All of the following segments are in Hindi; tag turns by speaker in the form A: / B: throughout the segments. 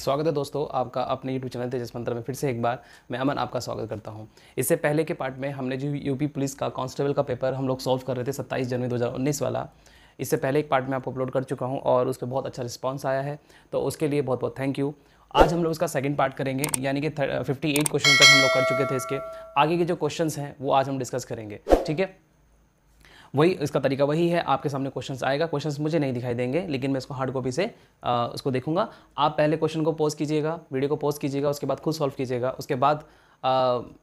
A: स्वागत है दोस्तों आपका अपने यूट्यूब चैनल तेजस मंत्र में फिर से एक बार मैं अमन आपका स्वागत करता हूं। इससे पहले के पार्ट में हमने जो यूपी पुलिस का कांस्टेबल का पेपर हम लोग सॉल्व कर रहे थे 27 जनवरी 2019 वाला। इससे पहले एक पार्ट में आपको अपलोड कर चुका हूं और उस पर बहुत अच्छा रिस्पॉन्स आया है, तो उसके लिए बहुत बहुत थैंक यू। आज हम लोग इसका सेकंड पार्ट करेंगे, यानी कि 58 क्वेश्चन तक हम लोग कर चुके थे। इसके आगे के जो क्वेश्चंस हैं वो आज हम डिस्कस करेंगे, ठीक है। वही इसका तरीका वही है, आपके सामने क्वेश्चंस आएगा। क्वेश्चंस मुझे नहीं दिखाई देंगे, लेकिन मैं इसको हार्ड कॉपी से उसको देखूंगा। आप पहले क्वेश्चन को पॉज कीजिएगा, वीडियो को पॉज कीजिएगा, उसके बाद खुद सॉल्व कीजिएगा, उसके बाद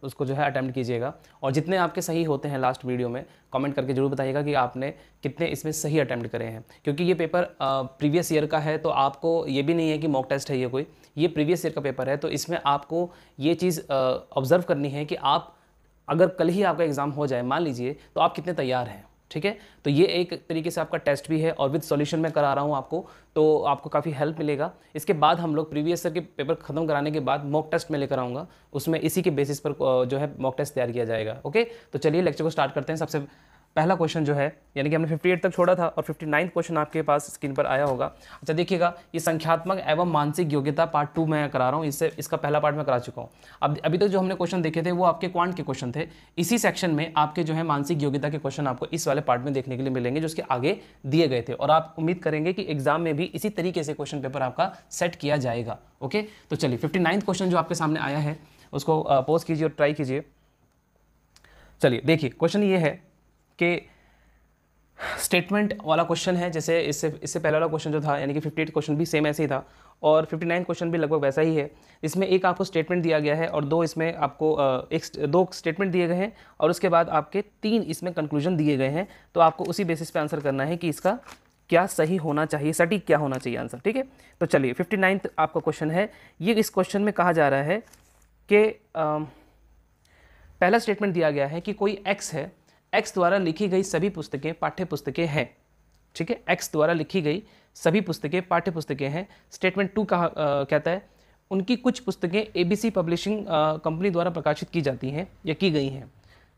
A: उसको जो है अटैम्प्ट कीजिएगा। और जितने आपके सही होते हैं लास्ट वीडियो में कमेंट करके जरूर बताइएगा कि आपने कितने इसमें सही अटैम्प्ट करे हैं, क्योंकि ये पेपर प्रीवियस ईयर का है। तो आपको ये भी नहीं है कि मॉक टेस्ट है ये प्रीवियस ईयर का पेपर है। तो इसमें आपको ये चीज़ ऑब्जर्व करनी है कि आप अगर कल ही आपका एग्ज़ाम हो जाए मान लीजिए, तो आप कितने तैयार हैं, ठीक है। तो ये एक तरीके से आपका टेस्ट भी है और विद सॉल्यूशन में करा रहा हूँ आपको, तो आपको काफ़ी हेल्प मिलेगा। इसके बाद हम लोग प्रीवियस ईयर के पेपर खत्म कराने के बाद मॉक टेस्ट में लेकर आऊँगा, उसमें इसी के बेसिस पर जो है मॉक टेस्ट तैयार किया जाएगा। ओके, तो चलिए लेक्चर को स्टार्ट करते हैं। सबसे पहला क्वेश्चन जो है, यानी कि हमने 58 तक छोड़ा था और 59 क्वेश्चन आपके पास स्क्रीन पर आया होगा। अच्छा देखिएगा, ये संख्यात्मक एवं मानसिक योग्यता पार्ट 2 मैं करा रहा हूँ। इसका पहला पार्ट मैं करा चुका हूँ। अब अभी तक जो हमने क्वेश्चन देखे थे वो आपके क्वांट के क्वेश्चन थे। इसी सेक्शन में आपके जो है मानसिक योग्यता के क्वेश्चन आपको इस वाले पार्ट में देखने के लिए मिलेंगे, जो उसके आगे दिए गए थे। और आप उम्मीद करेंगे कि एग्जाम में भी इसी तरीके से क्वेश्चन पेपर आपका सेट किया जाएगा। ओके, तो चलिए 59 क्वेश्चन जो आपके सामने आया है उसको पोस्ट कीजिए और ट्राई कीजिए। चलिए देखिए, क्वेश्चन ये है कि स्टेटमेंट वाला क्वेश्चन है। जैसे इससे पहला वाला क्वेश्चन जो था, यानी कि 58 क्वेश्चन भी सेम ऐसे ही था और 59 क्वेश्चन भी लगभग वैसा ही है। इसमें एक आपको स्टेटमेंट दिया गया है और दो इसमें आपको दो स्टेटमेंट दिए गए हैं और उसके बाद आपके 3 इसमें कंक्लूजन दिए गए हैं। तो आपको उसी बेसिस पे आंसर करना है कि इसका क्या सही होना चाहिए, सटीक क्या होना चाहिए आंसर, ठीक है। तो चलिए 59 आपका क्वेश्चन है ये। इस क्वेश्चन में कहा जा रहा है कि पहला स्टेटमेंट दिया गया है कि कोई एक्स है, एक्स द्वारा लिखी गई सभी पुस्तकें पाठ्य पुस्तकें हैं, ठीक है। एक्स द्वारा लिखी गई सभी पुस्तकें पाठ्य पुस्तकें हैं। स्टेटमेंट 2 कहता है उनकी कुछ पुस्तकें एबीसी पब्लिशिंग कंपनी द्वारा प्रकाशित की जाती हैं या की गई हैं,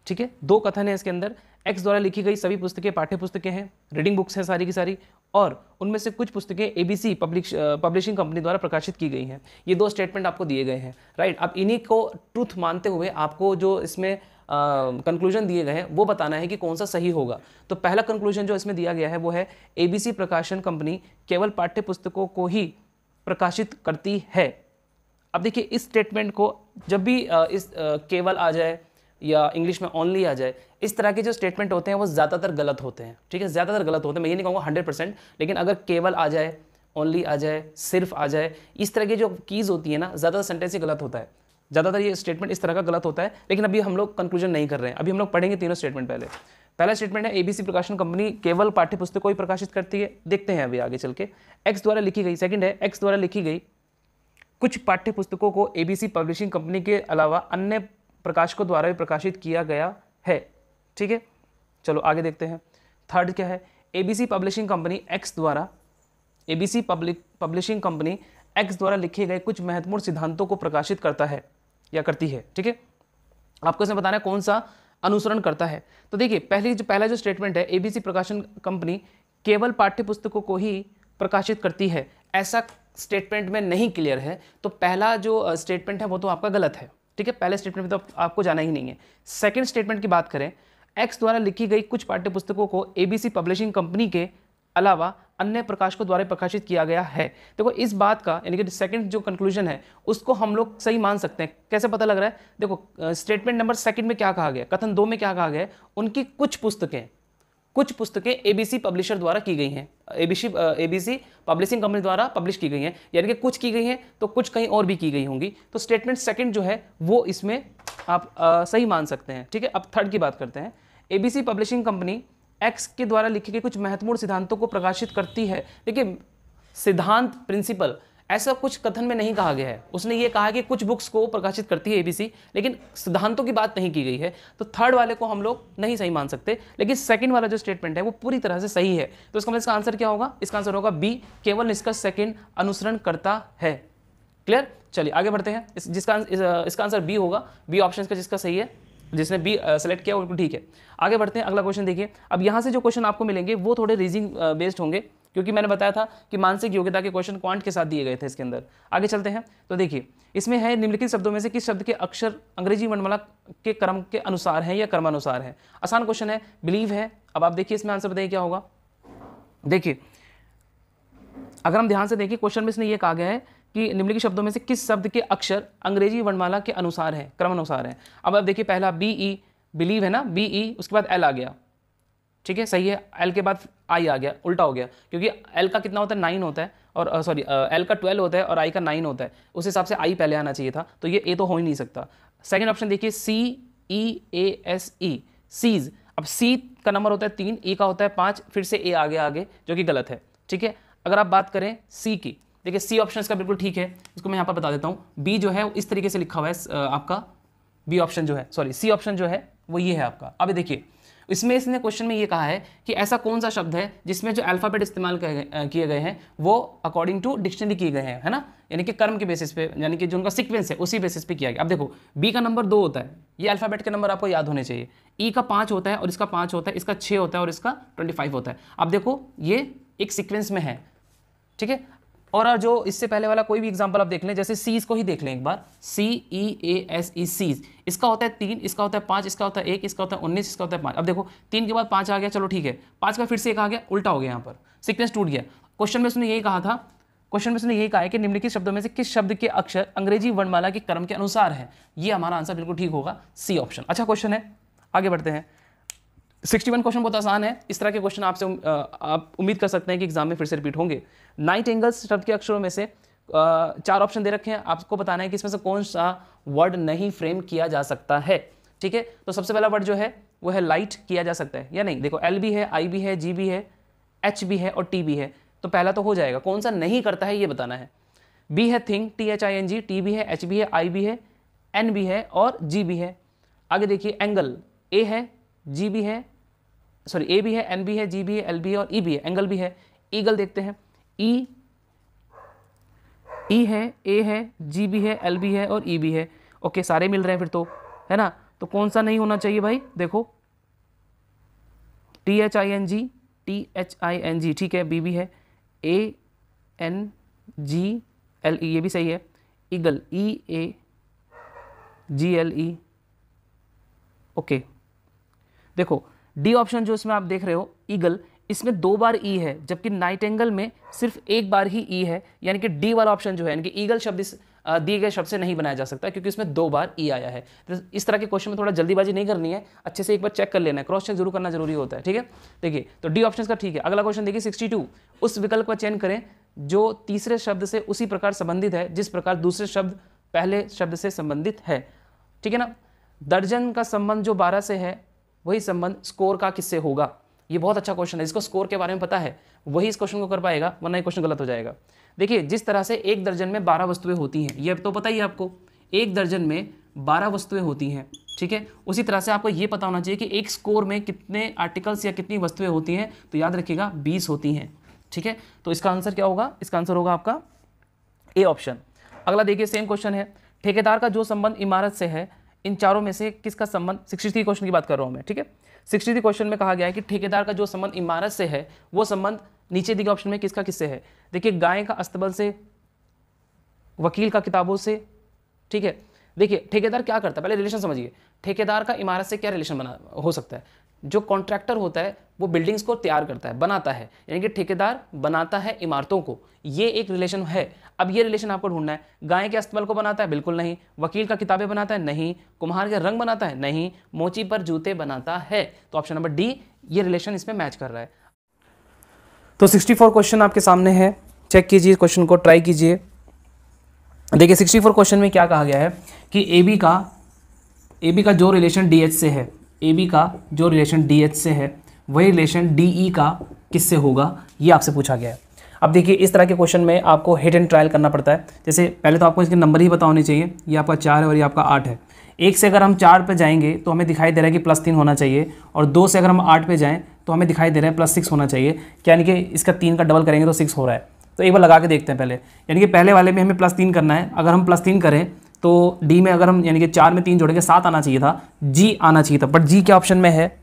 A: ठीक है। दो कथन है इसके अंदर, एक्स द्वारा लिखी गई सभी पुस्तकें पाठ्य पुस्तकें हैं, रीडिंग बुक्स हैं सारी की सारी, और उनमें से कुछ पुस्तकें एबीसी पब्लिशिंग कंपनी द्वारा प्रकाशित की गई हैं। ये दो स्टेटमेंट आपको दिए गए हैं, राइट। अब इन्हीं को ट्रूथ मानते हुए आपको जो इसमें कंक्लूजन दिए गए हैं वो बताना है कि कौन सा सही होगा। तो पहला कंक्लूजन जो इसमें दिया गया है वो है एबीसी प्रकाशन कंपनी केवल पाठ्य पुस्तकों को ही प्रकाशित करती है। अब देखिए, इस स्टेटमेंट को जब भी केवल आ जाए या इंग्लिश में ओनली आ जाए, इस तरह के जो स्टेटमेंट होते हैं वो ज़्यादातर गलत होते हैं, ठीक है। ज़्यादातर गलत होते हैं, मैं ये नहीं कहूँगा 100%, लेकिन अगर केवल आ जाए, ओनली आ जाए, सिर्फ आ जाए, इस तरह की जो कीज़ होती है ना, ज़्यादातर सेंटेंस ही गलत होता है, ज़्यादातर ये स्टेटमेंट इस तरह का गलत होता है। लेकिन अभी हम लोग कंक्लूजन नहीं कर रहे हैं, अभी हम लोग पढ़ेंगे तीनों स्टेटमेंट। पहला स्टेटमेंट है एबीसी प्रकाशन कंपनी केवल पाठ्य पुस्तकों को ही प्रकाशित करती है। देखते हैं अभी आगे चल के। एक्स द्वारा लिखी गई, सेकंड है एक्स द्वारा लिखी गई कुछ पाठ्य पुस्तकों को एबीसी पब्लिशिंग कंपनी के अलावा अन्य प्रकाशकों द्वारा भी प्रकाशित किया गया है, ठीक है। चलो आगे देखते हैं। थर्ड क्या है, एबीसी पब्लिशिंग कंपनी एक्स द्वारा एबीसी पब्लिशिंग कंपनी एक्स द्वारा लिखे गए कुछ महत्वपूर्ण सिद्धांतों को प्रकाशित करता है या करती है, ठीक है। आपको इसमें बताना है कौन सा अनुसरण करता है। तो देखिए, पहला जो स्टेटमेंट है एबीसी प्रकाशन कंपनी केवल पाठ्य पुस्तकों को ही प्रकाशित करती है, ऐसा स्टेटमेंट में नहीं क्लियर है। तो पहला जो स्टेटमेंट है वो तो आपका गलत है, ठीक है। पहले स्टेटमेंट में तो आपको जाना ही नहीं है। सेकेंड स्टेटमेंट की बात करें, एक्स द्वारा लिखी गई कुछ पाठ्य पुस्तकों को एबीसी पब्लिशिंग कंपनी के अलावा अन्य प्रकाशकों द्वारा प्रकाशित किया गया है। देखो, इस बात का यानी कि सेकंड जो कंक्लूजन है उसको हम लोग सही मान सकते हैं। कैसे पता लग रहा है? देखो, स्टेटमेंट नंबर सेकंड में क्या कहा गया, कथन 2 में क्या कहा गया है, उनकी कुछ पुस्तकें एबीसी पब्लिशर द्वारा की गई हैं, एबीसी पब्लिशिंग कंपनी द्वारा पब्लिश की गई हैं, यानी कि कुछ की गई हैं तो कुछ कहीं और भी की गई होंगी। तो स्टेटमेंट सेकंड जो है वो इसमें आप सही मान सकते हैं, ठीक है। अब थर्ड की बात करते हैं। एबीसी पब्लिशिंग कंपनी एक्स के द्वारा लिखे गए कुछ महत्वपूर्ण सिद्धांतों को प्रकाशित करती है। देखिए, सिद्धांत, प्रिंसिपल, ऐसा कुछ कथन में नहीं कहा गया है। उसने ये कहा कि कुछ बुक्स को प्रकाशित करती है एबीसी, लेकिन सिद्धांतों की बात नहीं की गई है। तो थर्ड वाले को हम लोग नहीं सही मान सकते, लेकिन सेकंड वाला जो स्टेटमेंट है वो पूरी तरह से सही है। तो इसका मतलब इसका आंसर क्या होगा? इसका आंसर होगा बी, केवल निष्कर्ष सेकंड अनुसरण करता है। क्लियर? चलिए आगे बढ़ते हैं। इसका आंसर बी होगा, बी ऑप्शन का जिसका सही है, जिसने बी सेलेक्ट किया वो ठीक है। आगे बढ़ते हैं, अगला क्वेश्चन देखिए। अब यहाँ से जो क्वेश्चन आपको मिलेंगे वो थोड़े रीजनिंग बेस्ड होंगे, क्योंकि मैंने बताया था कि मानसिक योग्यता के क्वेश्चन क्वांट के साथ दिए गए थे इसके अंदर। आगे चलते हैं तो देखिए इसमें है निम्नलिखित शब्दों में से किस शब्द के अक्षर अंग्रेजी वर्णमाला के क्रम के अनुसार है या क्रमानुसार है। आसान क्वेश्चन है, बिलीव है। अब आप देखिए इसमें आंसर बताइए क्या होगा। देखिए अगर हम ध्यान से देखिए क्वेश्चन में इसने ये कहा गया है कि निम्नलिखित शब्दों में से किस शब्द के अक्षर अंग्रेजी वर्णमाला के अनुसार है, क्रमानुसार है। अब आप देखिए पहला BE बिलीव है ना, BE, उसके बाद L आ गया, ठीक है, सही है। L के बाद I आ गया, उल्टा हो गया, क्योंकि L का कितना होता है 9 होता है और सॉरी L का 12 होता है और I का 9 होता है, उस हिसाब से I पहले आना चाहिए था, तो ये A तो हो ही नहीं सकता। सेकंड ऑप्शन देखिए CEASE, सीज। अब C का नंबर होता है 3, E का होता है 5, फिर से A आ गया आगे, जो कि गलत है, ठीक है। अगर आप बात करें C की, देखिए C ऑप्शन इसका बिल्कुल ठीक है, इसको मैं यहाँ पर बता देता हूँ। B जो है इस तरीके से लिखा हुआ है आपका, B ऑप्शन जो है, सॉरी C ऑप्शन जो है वो ये है आपका। अब देखिए इसमें इसने क्वेश्चन में ये कहा है कि ऐसा कौन सा शब्द है जिसमें जो अल्फ़ाबेट इस्तेमाल किए गए हैं वो अकॉर्डिंग टू डिक्शनरी किए गए हैं, है ना, यानी कि कर्म के बेसिस पे, यानी कि जो उनका सीक्वेंस है उसी बेसिस पे किया गया। अब देखो B का नंबर 2 होता है, ये अल्फ़ाबेट के नंबर आपको याद होने चाहिए। E का 5 होता है और इसका 5 होता है, इसका 6 होता है और इसका 25 होता है। अब देखो ये एक सीक्वेंस में है, ठीक है। और जो इससे पहले वाला कोई भी एग्जांपल आप देख लें, जैसे सीज को ही देख लें एक बार, CEASE, सीज, इसका होता है 3, इसका होता है 5, इसका होता है 1, इसका होता है 19, इसका होता है 5। अब देखो 3 के बाद 5 आ गया, चलो ठीक है, 5 का फिर से 1 आ गया, उल्टा हो गया, यहाँ पर सीक्वेंस टूट गया। क्वेश्चन में उसने यही कहा था, क्वेश्चन में उसने यही कहा है कि निम्नलिखित शब्दों में से किस शब्द के अक्षर अंग्रेजी वर्णमाला के क्रम के अनुसार है। ये हमारा आंसर बिल्कुल ठीक होगा, C ऑप्शन। अच्छा क्वेश्चन है, आगे बढ़ते हैं। 61 क्वेश्चन बहुत आसान है, इस तरह के क्वेश्चन आपसे आप उम्मीद कर सकते हैं कि एग्जाम में फिर से रिपीट होंगे। नाइट एंगल्स शब्द के अक्षरों में से 4 ऑप्शन दे रखे हैं, आपको बताना है कि इसमें से कौन सा वर्ड नहीं फ्रेम किया जा सकता है, ठीक है। तो सबसे पहला वर्ड जो है वो है लाइट, किया जा सकता है या नहीं। देखो L भी है, I भी है, G भी है, H भी है और T भी है, तो पहला तो हो जाएगा। कौन सा नहीं करता है ये बताना है। B है थिंग, THING, T भी है, H भी है, I भी है, N भी है और G भी है। आगे देखिए एंगल, A है, G भी है, सॉरी A भी है, N भी है, G भी है, L भी है और E भी है, एंगल भी है। ईगल देखते हैं, E है, A है, G भी है, L भी है और E भी है। ओके सारे मिल रहे हैं फिर तो, है ना। तो कौन सा नहीं होना चाहिए भाई, देखो THING, ठीक है, B भी है, ANGLE, ये भी सही है। Eagle, EAGLE, okay. देखो डी ऑप्शन जो इसमें आप देख रहे हो ईगल, इसमें 2 बार ई है, जबकि नाइटेंगल में सिर्फ 1 बार ही ई है, यानी कि डी वाला ऑप्शन जो है, यानी कि ईगल शब्द इस दिए गए शब्द से नहीं बनाया जा सकता क्योंकि इसमें 2 बार ई आया है। तो इस तरह के क्वेश्चन में थोड़ा जल्दीबाजी नहीं करनी है, अच्छे से एक बार चेक कर लेना है, क्रॉस चेक जरूर करना जरूरी होता है, ठीक है। देखिए तो डी ऑप्शन का ठीक है। अगला क्वेश्चन देखिए 62, उस विकल्प का चयन करें जो तीसरे शब्द से उसी प्रकार संबंधित है जिस प्रकार दूसरे शब्द पहले शब्द से संबंधित है, ठीक है ना। दर्जन का संबंध जो 12 से है वही संबंध स्कोर का किससे होगा। ये बहुत अच्छा क्वेश्चन है, जिसको स्कोर के बारे में पता है वही इस क्वेश्चन को कर पाएगा, वरना ये क्वेश्चन गलत हो जाएगा। देखिए जिस तरह से 1 दर्जन में 12 वस्तुएं होती हैं, ये तो पता ही है आपको, 1 दर्जन में 12 वस्तुएं होती हैं, ठीक है। उसी तरह से आपको ये पता होना चाहिए कि एक स्कोर में कितने आर्टिकल्स या कितनी वस्तुएं होती हैं, तो याद रखिएगा 20 होती हैं, ठीक है। तो इसका आंसर क्या होगा, इसका आंसर होगा आपका ए ऑप्शन। अगला देखिए सेम क्वेश्चन है, ठेकेदार का जो संबंध इमारत से है इन चारों में से किसका संबंध, 63 क्वेश्चन की बात कर रहा हूं मैं, ठीक है। 63 क्वेश्चन में कहा गया है कि ठेकेदार का जो संबंध इमारत से है वो संबंध नीचे दिए गए ऑप्शन में किसका किससे है। देखिए गाय का अस्तबल से, वकील का किताबों से, ठीक है। देखिए ठेकेदार क्या करता है, पहले रिलेशन समझिए। ठेकेदार का इमारत से क्या रिलेशन बना हो सकता है, जो कॉन्ट्रैक्टर होता है वो बिल्डिंग्स को तैयार करता है, बनाता है, यानी कि ठेकेदार बनाता है इमारतों को, ये एक रिलेशन है। अब ये रिलेशन आपको ढूंढना है। गाय के अस्तबल को बनाता है, बिल्कुल नहीं। वकील का किताबें बनाता है, नहीं। कुम्हार के रंग बनाता है, नहीं। मोची पर जूते बनाता है, तो ऑप्शन नंबर डी ये रिलेशन इसमें मैच कर रहा है। तो 64 क्वेश्चन आपके सामने है, चेक कीजिए क्वेश्चन को, ट्राई कीजिए। देखिए 64 क्वेश्चन में क्या कहा गया है कि AB का जो रिलेशन DH से है, AB का जो रिलेशन DH से है वही रिलेशन DE का किससे होगा, ये आपसे पूछा गया है। अब देखिए इस तरह के क्वेश्चन में आपको हिट एंड ट्रायल करना पड़ता है। जैसे पहले तो आपको इसके नंबर ही पता होने चाहिए, ये आपका 4 है और ये आपका 8 है। 1 से अगर हम 4 पे जाएंगे तो हमें दिखाई दे रहा है कि +3 होना चाहिए, और 2 से अगर हम 8 पे जाएँ तो हमें दिखाई दे रहा है +6 होना चाहिए, यानी कि इसका 3 का डबल करेंगे तो 6 हो रहा है। तो एक बार लगा के देखते हैं पहले, यानी कि पहले वाले में हमें +3 करना है। अगर हम +3 करें तो डी में अगर हम यानी कि 4 में 3 जोड़ेंगे 7 आना चाहिए था, जी आना चाहिए था, बट जी क्या ऑप्शन में है,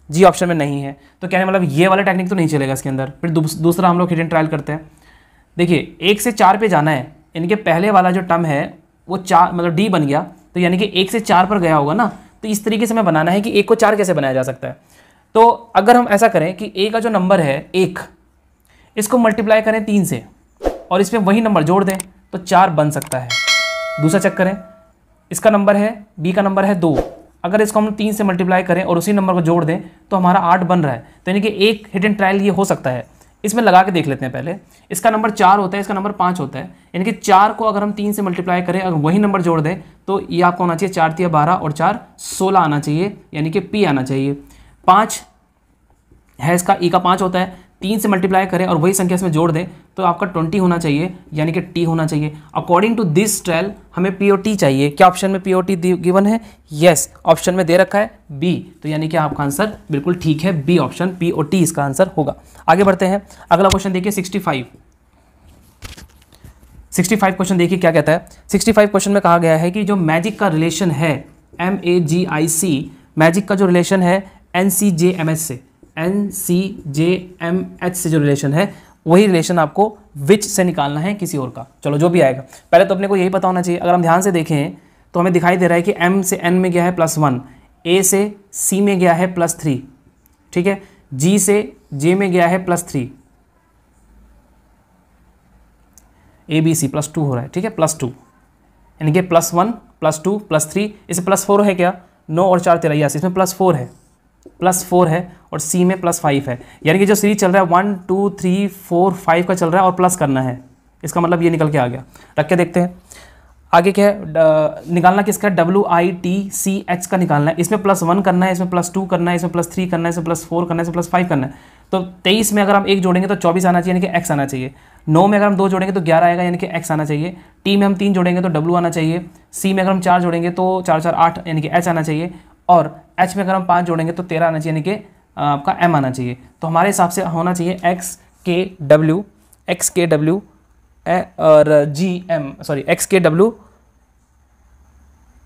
A: जी ऑप्शन में नहीं है। तो कहने मतलब ये वाला टेक्निक तो नहीं चलेगा इसके अंदर। फिर दूसरा हम लोग हिडन ट्रायल करते हैं। देखिए 1 से 4 पे जाना है, इनके पहले वाला जो टर्म है वो 4 मतलब डी बन गया, तो यानी कि 1 से 4 पर गया होगा ना। तो इस तरीके से हमें बनाना है कि 1 को 4 कैसे बनाया जा सकता है। तो अगर हम ऐसा करें कि ए का जो नंबर है 1, इसको मल्टीप्लाई करें 3 से और इसमें वही नंबर जोड़ दें तो 4 बन सकता है। दूसरा चेक करें, इसका नंबर है बी का नंबर है 2, अगर इसको हम 3 से मल्टीप्लाई करें और उसी नंबर को जोड़ दें तो हमारा 8 बन रहा है। तो यानी कि एक हिडन ट्रायल ये हो सकता है। इसमें लगा के देख लेते हैं पहले। इसका नंबर 4 होता है, इसका नंबर 5 होता है, यानी कि 4 को अगर हम 3 से मल्टीप्लाई करें, अगर वही नंबर जोड़ दें तो ये आपको होना चाहिए 4 तिया 12 और 4 16 आना चाहिए, यानी कि पी आना चाहिए। 5 है इसका, ई का 5 होता है, 3 से मल्टीप्लाई करें और वही संख्या इसमें जोड़ दें तो आपका 20 होना चाहिए, यानी कि टी होना चाहिए। अकॉर्डिंग टू दिस ट्रायल हमें पी ओ टी चाहिए। क्या ऑप्शन में पी ओ टी गिवन है? यस, ऑप्शन में दे रखा है बी। तो यानी कि आपका आंसर बिल्कुल ठीक है, B option P O T इसका आंसर होगा। आगे बढ़ते हैं, अगला क्वेश्चन देखिए 65 क्वेश्चन देखिए क्या कहता है। 65 क्वेश्चन में कहा गया है कि जो मैजिक का रिलेशन है MAGIC, मैजिक का जो रिलेशन है NCJMH से, NCJMH से जो रिलेशन है वही रिलेशन आपको विच से निकालना है, किसी और का। चलो जो भी आएगा, पहले तो अपने को यही पता होना चाहिए। अगर हम ध्यान से देखें तो हमें दिखाई दे रहा है कि M से N में गया है +1, A से C में गया है +3, ठीक है, G से J में गया है +3, ABC +2 हो रहा है, ठीक है, +2, यानी कि +1 +2 +3, इसे +4 है क्या? 9 और 4 13, इसमें +4 है, +4 है और C में +5 है, यानी कि जो सीरीज चल रहा है 1 2 3 4 5 का चल रहा है और प्लस करना है। इसका मतलब ये निकल के आ गया। रख के देखते हैं आगे क्या है। निकालना किसका? WITCH का निकालना है। इसमें +1 करना है, इसमें +2 करना है, इसमें +3 करना है, इसमें +4 करना है, इसमें +5 करना है। तो 23 में अगर हम 1 जोड़ेंगे तो 24 आना चाहिए, यानी कि x आना चाहिए। 9 में अगर हम 2 जोड़ेंगे तो 11 आएगा, यानी कि x आना चाहिए। T में हम 3 जोड़ेंगे तो W आना चाहिए। C में अगर हम 4 जोड़ेंगे तो 4 4 8, यानी कि h आना चाहिए। और H में अगर हम 5 जोड़ेंगे तो 13 आना चाहिए, यानी कि आपका m आना चाहिए। तो हमारे हिसाब से होना चाहिए XKW और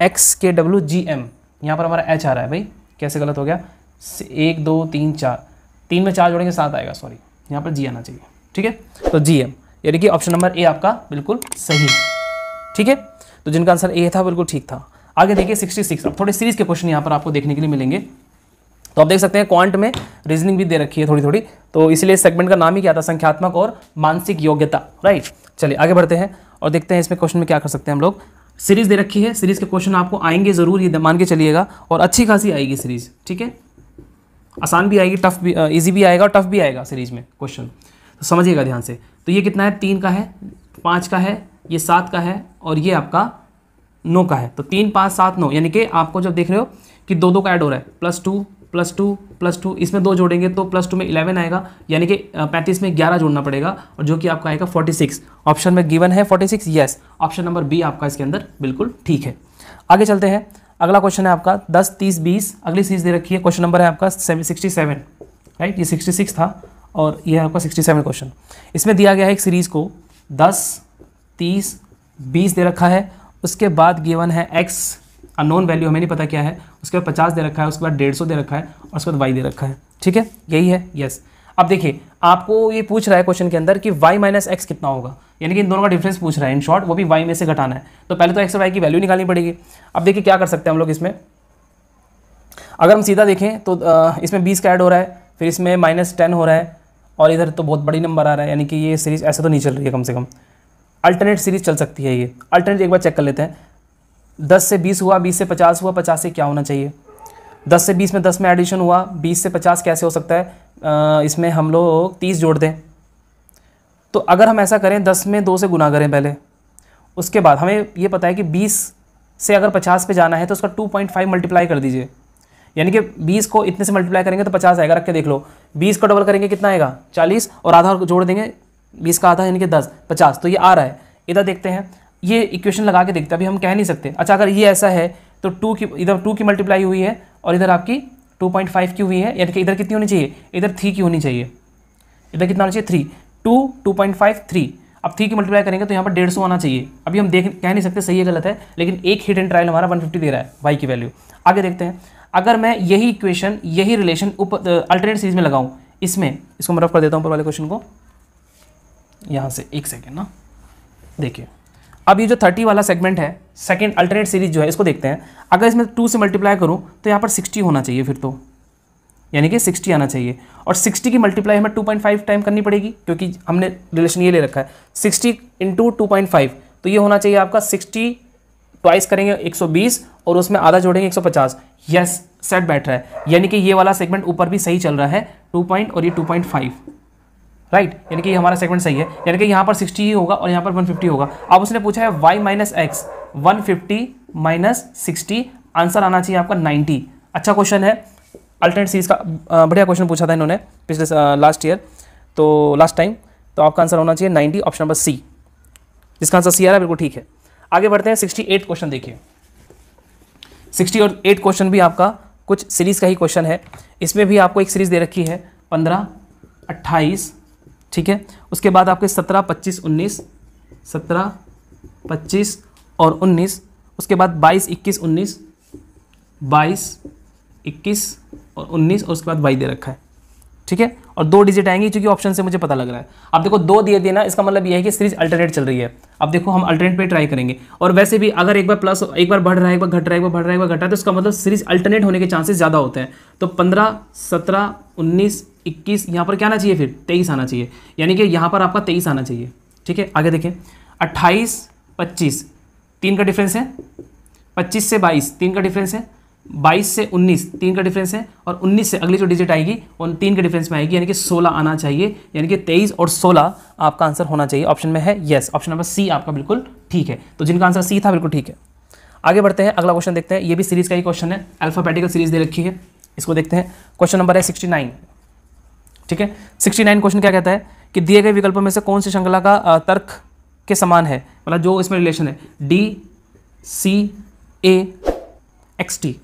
A: XKW GM। यहाँ पर हमारा h आ रहा है भाई, कैसे गलत हो गया? 1 2 3 4, 3 में 4 जोड़ेंगे 7 आएगा, सॉरी, यहाँ पर G आना चाहिए, ठीक है। तो GM, यानी कि ऑप्शन नंबर ए आपका बिल्कुल सही है, ठीक है। तो जिनका आंसर ए था बिल्कुल ठीक था। आगे देखिए 66। अब थोड़े सीरीज के क्वेश्चन यहाँ पर आपको देखने के लिए मिलेंगे। तो आप देख सकते हैं क्वांट में रीजनिंग भी दे रखी है थोड़ी थोड़ी, तो इसलिए इस सेगमेंट का नाम ही क्या था? संख्यात्मक और मानसिक योग्यता, राइट। चलिए आगे बढ़ते हैं और देखते हैं इसमें क्वेश्चन में क्या कर सकते हैं हम लोग। सीरीज दे रखी है, सीरीज के क्वेश्चन आपको आएंगे ज़रूर, ये मान के चलिएगा, और अच्छी खासी आएगी सीरीज, ठीक है। आसान भी आएगी, टफ भी, ईजी भी आएगा और टफ भी आएगा सीरीज में क्वेश्चन, तो समझिएगा ध्यान से। तो ये कितना है? 3 का है, 5 का है, ये 7 का है और ये आपका 9 का है। तो 3 5 7 9, यानी कि आपको जब देख रहे हो कि 2 2 का ऐड हो रहा है, +2 +2 +2, इसमें 2 जोड़ेंगे तो +2 में 11 आएगा, यानी कि 35 में 11 जोड़ना पड़ेगा, और जो कि आपका आएगा 46। ऑप्शन में गिवन है 46, यस, ऑप्शन नंबर बी आपका इसके अंदर बिल्कुल ठीक है। आगे चलते हैं, अगला क्वेश्चन है आपका 10 30 20, अगली सीरीज दे रखी है, क्वेश्चन नंबर है आपका 67, राइट। ये 66 था और ये है आपका 67 क्वेश्चन। इसमें दिया गया है एक सीरीज़ को 10 30 20 दे रखा है, उसके बाद गिवन है x, अननोन वैल्यू हमें नहीं पता क्या है, उसके बाद 50 दे रखा है, उसके बाद 150 दे रखा है और उसके बाद y दे रखा है, ठीक है, यही है, यस। अब देखिए आपको ये पूछ रहा है क्वेश्चन के अंदर कि y माइनस एक्स कितना होगा, यानी कि इन दोनों का डिफरेंस पूछ रहा है, इन शॉर्ट, वो भी y में से घटाना है। तो पहले तो x और y की वैल्यू निकालनी पड़ेगी। अब देखिए क्या कर सकते हैं हम लोग इसमें। अगर हम सीधा देखें तो इसमें 20 का ऐड हो रहा है, फिर इसमें -10 हो रहा है और इधर तो बहुत बड़ी नंबर आ रहा है, यानी कि ये सीरीज़ ऐसे तो नहीं चल रही है, कम से कम अल्टरनेट सीरीज़ चल सकती है। ये अल्टरनेट एक बार चेक कर लेते हैं। 10 से 20 हुआ, 20 से 50 हुआ, 50 से क्या होना चाहिए? 10 से 20 में 10 में एडिशन हुआ, 20 से 50 कैसे हो सकता है? इसमें हम लोग 30 जोड़ दें। तो अगर हम ऐसा करें 10 में 2 से गुना करें पहले, उसके बाद हमें ये पता है कि 20 से अगर 50 पे जाना है तो उसका 2.5 मल्टीप्लाई कर दीजिए, यानी कि 20 को इतने से मल्टीप्लाई करेंगे तो 50 आएगा। रख के देख लो, 20 को डबल करेंगे कितना आएगा? 40, और आधा जोड़ देंगे 20 का आधा, यानी कि 10 50, तो ये आ रहा है। इधर देखते हैं, ये इक्वेशन लगा के देखते हैं, अभी हम कह नहीं सकते। अच्छा अगर ये ऐसा है तो 2 की, इधर 2 की मल्टीप्लाई हुई है और इधर आपकी 2.5 की हुई है, यानी कि इधर कितनी होनी चाहिए? इधर 3 की होनी चाहिए। इधर कितना होना चाहिए? 3, 2 2.5 3। अब 3 की मल्टीप्लाई करेंगे तो यहाँ पर 150 आना चाहिए। अभी हम कह नहीं सकते सही है गलत है, लेकिन एक हिडन ट्रायल हमारा 150 दे रहा है वाई की वैल्यू। आगे देखते हैं, अगर मैं यही इक्वेशन, यही रिलेशन अल्टरनेट सीरीज में लगाऊं, इसमें इसको मैं रफ कर देता हूं ऊपर वाले क्वेश्चन को, यहां से एक सेकेंड ना, देखिए अब ये जो 30 वाला सेगमेंट है, सेकंड अल्टरनेट सीरीज जो है, इसको देखते हैं। अगर इसमें 2 से मल्टीप्लाई करूं तो यहाँ पर 60 होना चाहिए फिर तो, यानी कि 60 आना चाहिए, और 60 की मल्टीप्लाई हमें 2.5 टाइम करनी पड़ेगी, क्योंकि हमने रिलेशन ये ले रखा है 60 इंटू 2.5, तो ये होना चाहिए आपका 60 ट्वाइस करेंगे 120 और उसमें आधा जोड़ेंगे 150। यस, सेट बैठ रहा है, यानी कि ये वाला सेगमेंट ऊपर भी सही चल रहा है 2 पॉइंट और ये 2.5, राइट, यानी कि ये हमारा सेगमेंट सही है, यानी कि यहाँ पर 60 ही होगा और यहाँ पर 150 होगा। अब उसने पूछा है y minus x 150 minus 60, answer आना चाहिए आपका 90। अच्छा क्वेश्चन है, अल्टरनेट सीरीज का बढ़िया क्वेश्चन पूछा था इन्होंने पिछले लास्ट ईयर, तो लास्ट टाइम, तो आपका आंसर होना चाहिए 90, ऑप्शन नंबर सी, जिसका आंसर सी आ रहा है, बिल्कुल ठीक है। आगे बढ़ते हैं, 68 क्वेश्चन देखिए। 68 क्वेश्चन भी आपका कुछ सीरीज का ही क्वेश्चन है। इसमें भी आपको एक सीरीज दे रखी है 15, 28, ठीक है, उसके बाद आपके 17, 25, 19, 17, 25 और 19, उसके बाद 22, 21, 19, 22, 21 और 19, और उसके बाद 22 दे रखा है, ठीक है, और 2 डिजिट आएंगी, क्योंकि ऑप्शन से मुझे पता लग रहा है। अब देखो 2 दिए देना, इसका मतलब यह है कि सीरीज अल्टरनेट चल रही है। अब देखो हम अल्टरनेट पे ट्राई करेंगे, और वैसे भी अगर एक बार प्लस, एक बार बढ़ रहा है, एक बार घट रहा है, एक बार बढ़ रहा है, एक बार घट रहा है, तो इसका मतलब सीरीज अल्टरनेट होने के चांसेस ज़्यादा होते हैं। तो 15, 17, 19, 21, यहाँ पर क्या आना चाहिए फिर 23 आना चाहिए, यानी कि यहाँ पर आपका 23 आना चाहिए, ठीक है। आगे देखें, 28, 25, 3 का डिफरेंस है, 25 से 22 3 का डिफरेंस है, 22 से 19 3 का डिफरेंस है, और 19 से अगली जो डिजिट आएगी उन 3 के डिफरेंस में आएगी, यानी कि 16 आना चाहिए, यानी कि 23 और 16 आपका आंसर होना चाहिए। ऑप्शन में है यस, ऑप्शन नंबर सी आपका बिल्कुल ठीक है। तो जिनका आंसर सी था बिल्कुल ठीक है। आगे बढ़ते हैं, अगला क्वेश्चन देखते हैं। ये भी सीरीज का ही क्वेश्चन है, अल्फाबेटिकल सीरीज दे रखी है, इसको देखते हैं। क्वेश्चन नंबर है 69, ठीक है। 69 क्वेश्चन क्या कहता है कि दिए गए विकल्पों में से कौन सी श्रृंखला का तर्क के समान है, मतलब जो इसमें रिलेशन है डी सी ए एक्स टी।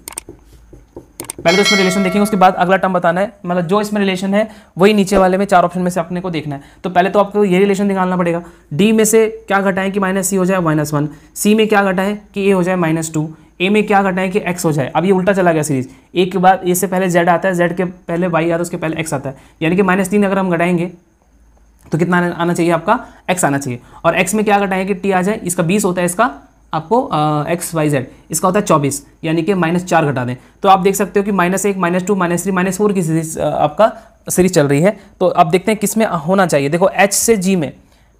A: पहले तो इसमें रिलेशन देखेंगे, उसके बाद अगला टर्म बताना है, मतलब जो इसमें रिलेशन है वही नीचे वाले में 4 ऑप्शन में से अपने को देखना है। तो पहले तो आपको ये रिलेशन निकालना पड़ेगा, डी में से क्या घटाएं कि माइनस सी हो जाए -1, सी में क्या घटाएं कि ए हो जाए -2, ए में क्या घटाएं कि एक्स हो जाए। अब ये उल्टा चला गया सीरीज, ए के बाद ए से पहले जेड आता है, जेड के पहले वाई आता है, उसके पहले एक्स आता है, यानी कि -3 अगर हम घटाएंगे तो कितना आना चाहिए आपका, एक्स आना चाहिए। और एक्स में क्या घटाएं कि टी आ जाए, इसका 20 होता है, इसका आपको एक्स वाई जेड, इसका होता है 24, यानी कि -4 घटा दें। तो आप देख सकते हो कि -1, -2, -3, -4 की सीरीज आपका सीरीज चल रही है। तो अब देखते हैं किस में होना चाहिए। देखो एच से जी में,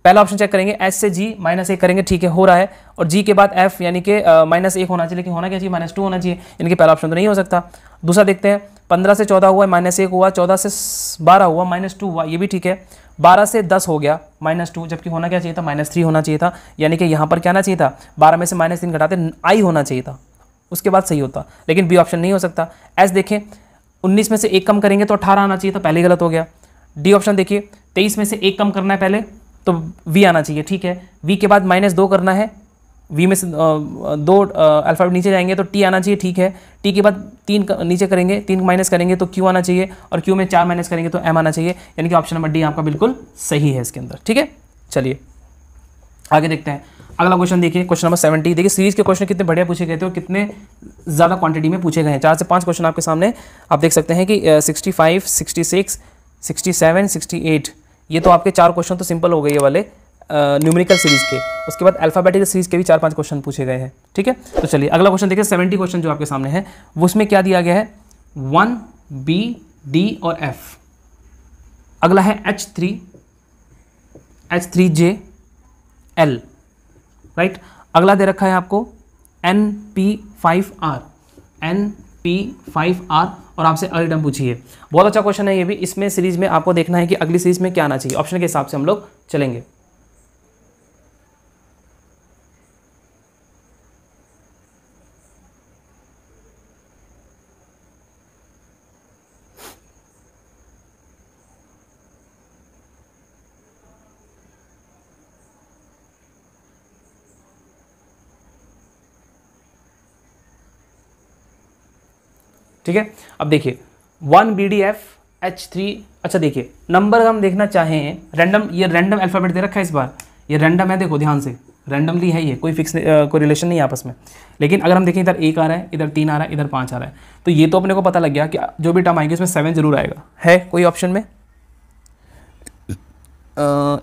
A: पहला ऑप्शन चेक करेंगे, एच से जी -1 करेंगे, ठीक है, हो रहा है, और जी के बाद एफ, यानी कि -1 होना चाहिए, लेकिन होना क्या चाहिए, -2 होना चाहिए, यानी कि पहला ऑप्शन तो नहीं हो सकता। दूसरा देखते हैं, 15 से 14 हुआ, -1 हुआ, 14 से 12 हुआ, -2 हुआ, ये भी ठीक है। 12 से 10 हो गया, -2, जबकि होना क्या चाहिए था, -3 होना चाहिए था, यानी कि यहाँ पर क्या आना चाहिए था, 12 में से -3 घटाते आई होना चाहिए था, उसके बाद सही होता, लेकिन बी ऑप्शन नहीं हो सकता। एस देखें, 19 में से 1 कम करेंगे तो 18 आना चाहिए था, पहले गलत हो गया। डी ऑप्शन देखिए, 23 में से 1 कम करना है पहले, तो वी आना चाहिए, ठीक है। वी के बाद -2 करना है, वी में से 2 अल्फाबेट नीचे जाएंगे तो टी आना चाहिए, ठीक है। टी के बाद 3 नीचे करेंगे, 3 माइनस करेंगे तो क्यू आना चाहिए, और क्यू में 4 माइनस करेंगे तो एम आना चाहिए, यानी कि ऑप्शन नंबर डी आपका बिल्कुल सही है इसके अंदर, ठीक है। चलिए आगे देखते हैं, अगला क्वेश्चन देखिए, क्वेश्चन नंबर 70। देखिए सीरीज के क्वेश्चन कितने बढ़िया पूछे गए थे और कितने ज़्यादा क्वांटिटी में पूछे गए हैं। 4 से 5 क्वेश्चन आपके सामने, आप देख सकते हैं कि 65, 66, 67, 68, ये तो आपके 4 क्वेश्चन तो सिंपल हो गए ये वाले न्यूमेरिकल सीरीज के। उसके बाद अल्फाबेटिकल सीरीज के भी 4-5 क्वेश्चन पूछे गए हैं, ठीक है। तो चलिए अगला क्वेश्चन देखिए, 70 क्वेश्चन जो आपके सामने है, वो उसमें क्या दिया गया है, 1, B, D और F। अगला है H3, H3J, L, राइट। अगला दे रखा है आपको NP5R, NP5R, और आपसे अगली टर्म पूछी है। बहुत अच्छा क्वेश्चन है ये भी। इसमें सीरीज में आपको देखना है कि अगली सीरीज में क्या आना चाहिए, ऑप्शन के हिसाब से हम लोग चलेंगे। ठीक है, अब देखिए 1 BDF H3, अच्छा देखिए नंबर हम देखना चाहें रैंडम, ये रैंडम अल्फाबेट दे रखा है इस बार, ये रैंडम है, देखो ध्यान से, रैंडमली है, ये कोई फिक्स कोई रिलेशन नहीं है आपस में। लेकिन अगर हम देखें इधर 1 आ रहा है, इधर 3 आ रहा है, इधर 5 आ रहा है, तो ये तो अपने को पता लग गया कि जो भी टर्म आएंगे इसमें 7 जरूर आएगा। है कोई ऑप्शन में?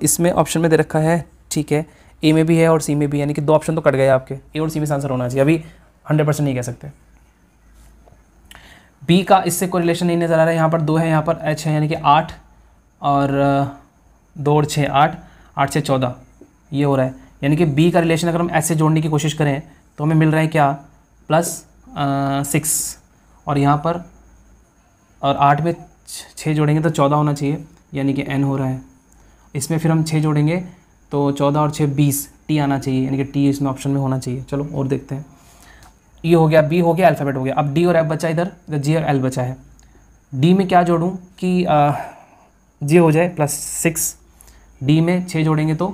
A: इसमें ऑप्शन में दे रखा है, ठीक है, ए में भी है और सी में भी, यानी कि 2 ऑप्शन तो कट गए आपके, ए और सी में आंसर होना चाहिए। अभी 100% नहीं कह सकते। बी का इससे कोई रिलेशन नहीं नज़र आ रहा है। यहाँ पर 2 है, यहाँ पर एच है, यानी कि 8 और 2 और 6 8, 8 से 14 ये हो रहा है। यानी कि बी का रिलेशन अगर हम एच से जोड़ने की कोशिश करें तो हमें मिल रहा है क्या, +6, और यहाँ पर और 8 में 6 जोड़ेंगे तो 14 होना चाहिए, यानी कि n हो रहा है। इसमें फिर हम 6 जोड़ेंगे तो 14 और 6 20, टी आना चाहिए, यानी कि टी इसमें ऑप्शन में होना चाहिए। चलो और देखते हैं। ये हो गया, बी हो गया, अल्फ़ाबेट हो गया। अब डी और एफ बचा, इधर जी और एल बचा है। डी में क्या जोड़ूं कि जी हो जाए +6, डी में 6 जोड़ेंगे तो